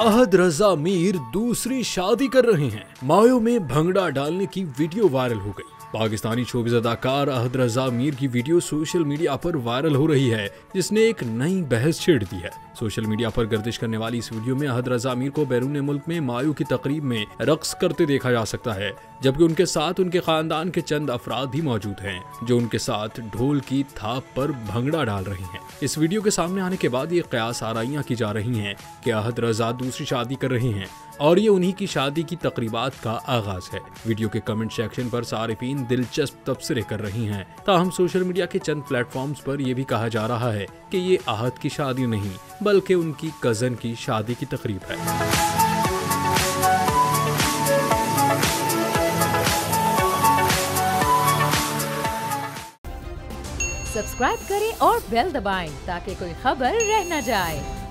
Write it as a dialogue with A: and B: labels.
A: अहद रजा मीर दूसरी शादी कर रहे हैं। मायो में भंगड़ा डालने की वीडियो वायरल हो गई। पाकिस्तानी शोबिज़ अदाकार अहद रजा मीर की वीडियो सोशल मीडिया पर वायरल हो रही है, जिसने एक नई बहस छेड़ दी है। सोशल मीडिया पर गर्दिश करने वाली इस वीडियो में अहद रजा मीर को बैरून मुल्क में मायो की तकरीब में रक्स करते देखा जा सकता है, जबकि उनके साथ उनके खानदान के चंद अफराद भी मौजूद हैं, जो उनके साथ ढोल की थाप पर भंगड़ा डाल रहे हैं। इस वीडियो के सामने आने के बाद ये कयास आराइयां की जा रही हैं कि अहद रजा दूसरी शादी कर रहे हैं और ये उन्हीं की शादी की तकरीबात का आगाज है। वीडियो के कमेंट सेक्शन पर सारिफीन दिलचस्प तबसरे कर रही हैं। ताहम सोशल मीडिया के चंद प्लेटफॉर्म्स पर यह भी कहा जा रहा है कि ये अहद की शादी नहीं बल्कि उनकी कजन की शादी की तकरीब है।
B: सब्सक्राइब करें और बेल दबाएं ताकि कोई खबर रह न जाए।